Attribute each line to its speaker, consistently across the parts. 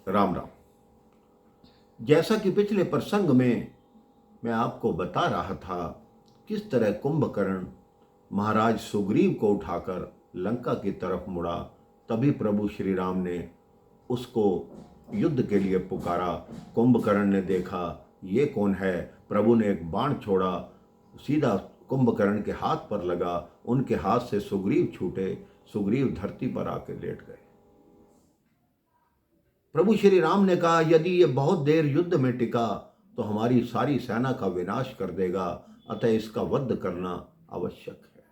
Speaker 1: राम राम। जैसा कि पिछले प्रसंग में मैं आपको बता रहा था, किस तरह कुंभकर्ण महाराज सुग्रीव को उठाकर लंका की तरफ मुड़ा। तभी प्रभु श्री राम ने उसको युद्ध के लिए पुकारा। कुंभकर्ण ने देखा ये कौन है। प्रभु ने एक बाण छोड़ा, सीधा कुंभकर्ण के हाथ पर लगा। उनके हाथ से सुग्रीव छूटे, सुग्रीव धरती पर आकर लेट गए। प्रभु श्री राम ने कहा, यदि ये बहुत देर युद्ध में टिका तो हमारी सारी सेना का विनाश कर देगा, अतः इसका वध करना आवश्यक है।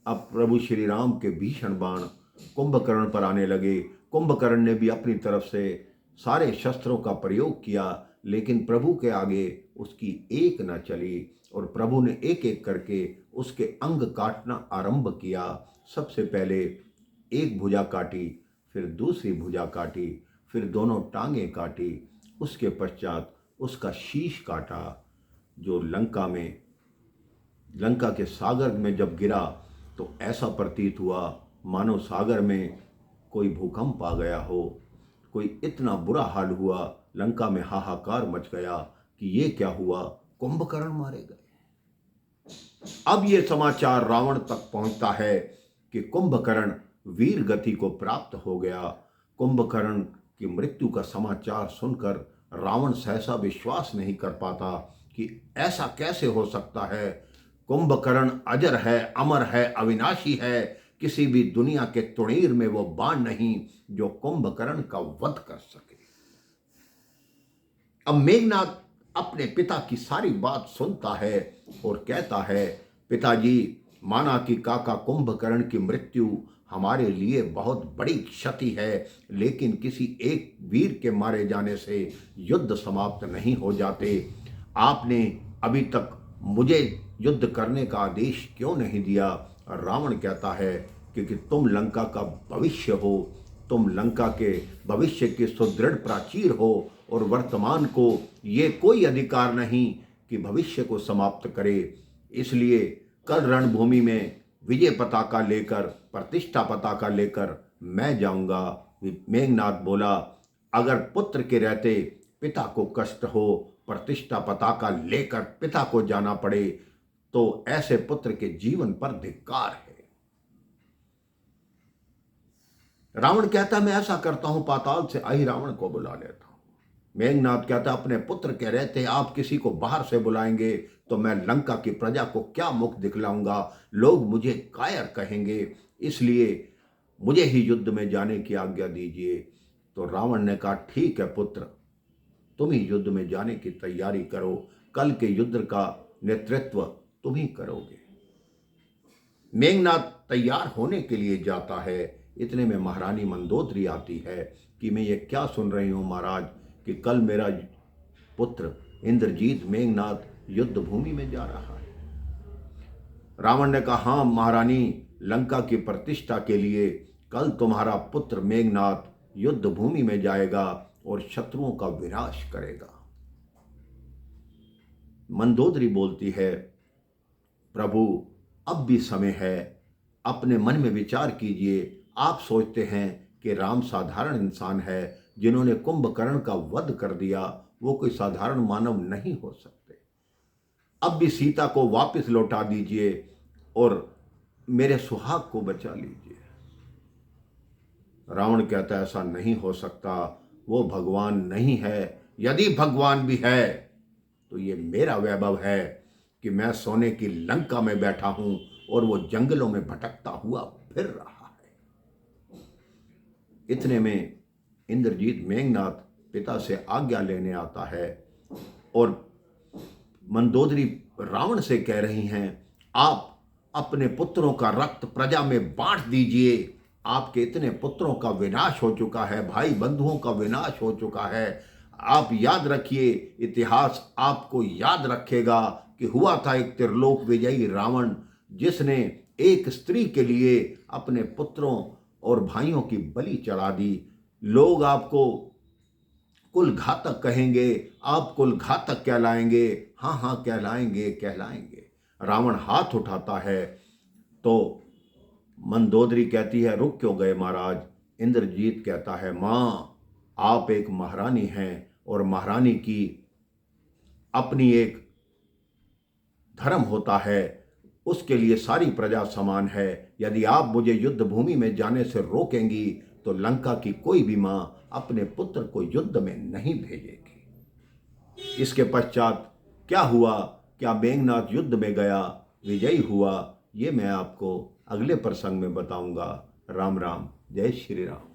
Speaker 1: अब प्रभु श्री राम के भीषण बाण कुंभकर्ण पर आने लगे। कुंभकर्ण ने भी अपनी तरफ से सारे शस्त्रों का प्रयोग किया, लेकिन प्रभु के आगे उसकी एक न चली और प्रभु ने एक एक करके उसके अंग काटना आरंभ किया। सबसे पहले एक भुजा काटी, फिर दूसरी भुजा काटी, फिर दोनों टांगें काटी, उसके पश्चात उसका शीश काटा, जो लंका के सागर में जब गिरा तो ऐसा प्रतीत हुआ मानो सागर में कोई भूकंप आ गया हो। कोई इतना बुरा हाल हुआ, लंका में हाहाकार मच गया कि ये क्या हुआ, कुंभकर्ण मारे गए। अब ये समाचार रावण तक पहुंचता है कि कुंभकर्ण वीर गति को प्राप्त हो गया। कुंभकर्ण की मृत्यु का समाचार सुनकर रावण सहसा विश्वास नहीं कर पाता कि ऐसा कैसे हो सकता है। कुंभकर्ण अजर है, अमर है, अविनाशी है। किसी भी दुनिया के तुणीर में वो बाण नहीं जो कुंभकर्ण का वध कर सके। अब मेघनाद अपने पिता की सारी बात सुनता है और कहता है, पिताजी, माना कि काका कुंभकर्ण की मृत्यु हमारे लिए बहुत बड़ी क्षति है, लेकिन किसी एक वीर के मारे जाने से युद्ध समाप्त नहीं हो जाते। आपने अभी तक मुझे युद्ध करने का आदेश क्यों नहीं दिया। रावण कहता है क्योंकि तुम लंका का भविष्य हो, तुम लंका के भविष्य के सुदृढ़ प्राचीर हो और वर्तमान को ये कोई अधिकार नहीं कि भविष्य को समाप्त करे। इसलिए कल रणभूमि में विजय पताका लेकर, प्रतिष्ठा पताका लेकर मैं जाऊंगा। मेघनाद बोला, अगर पुत्र के रहते पिता को कष्ट हो, प्रतिष्ठा पताका लेकर पिता को जाना पड़े, तो ऐसे पुत्र के जीवन पर धिक्कार है। रावण कहता, मैं ऐसा करता हूं, पाताल से आई रावण को बुला लेता हूं। मेघनाद कहता, अपने पुत्र के रहते आप किसी को बाहर से बुलाएंगे तो मैं लंका की प्रजा को क्या मुख दिखलाऊंगा, लोग मुझे कायर कहेंगे, इसलिए मुझे ही युद्ध में जाने की आज्ञा दीजिए। तो रावण ने कहा, ठीक है पुत्र, तुम ही युद्ध में जाने की तैयारी करो, कल के युद्ध का नेतृत्व तुम ही करोगे। मेघनाद तैयार होने के लिए जाता है। इतने में महारानी मंदोदरी आती है कि मैं ये क्या सुन रही हूँ महाराज, कि कल मेरा पुत्र इंद्रजीत मेघनाद युद्ध भूमि में जा रहा है। रावण ने कहा, हाँ महारानी, लंका की प्रतिष्ठा के लिए कल तुम्हारा पुत्र मेघनाद युद्ध भूमि में जाएगा और शत्रुओं का विनाश करेगा। मंदोदरी बोलती है, प्रभु अब भी समय है, अपने मन में विचार कीजिए। आप सोचते हैं कि राम साधारण इंसान है, जिन्होंने कुंभकर्ण का वध कर दिया, वो कोई साधारण मानव नहीं हो सकते। अब भी सीता को वापस लौटा दीजिए और मेरे सुहाग को बचा लीजिए। रावण कहता है, ऐसा नहीं हो सकता, वो भगवान नहीं है। यदि भगवान भी है तो ये मेरा वैभव है कि मैं सोने की लंका में बैठा हूं और वो जंगलों में भटकता हुआ फिर रहा है। इतने में इंद्रजीत मेघनाद पिता से आज्ञा लेने आता है और मंदोदरी रावण से कह रही हैं, आप अपने पुत्रों का रक्त प्रजा में बांट दीजिए। आपके इतने पुत्रों का विनाश हो चुका है, भाई बंधुओं का विनाश हो चुका है। आप याद रखिए, इतिहास आपको याद रखेगा कि हुआ था एक त्रिलोक विजयी रावण, जिसने एक स्त्री के लिए अपने पुत्रों और भाइयों की बलि चढ़ा दी। लोग आपको कुल घातक कहेंगे, आप कुल घातक कहलाएंगे। हाँ हाँ, कहलाएंगे कहलाएंगे। रावण हाथ उठाता है तो मंदोदरी कहती है, रुक क्यों गए महाराज। इंद्रजीत कहता है, माँ आप एक महारानी हैं और महारानी की अपनी एक धर्म होता है, उसके लिए सारी प्रजा समान है। यदि आप मुझे युद्ध भूमि में जाने से रोकेंगी तो लंका की कोई भी माँ अपने पुत्र को युद्ध में नहीं भेजेगी। इसके पश्चात क्या हुआ, क्या मेघनाद युद्ध में गया, विजयी हुआ, ये मैं आपको अगले प्रसंग में बताऊंगा। राम राम, जय श्री राम।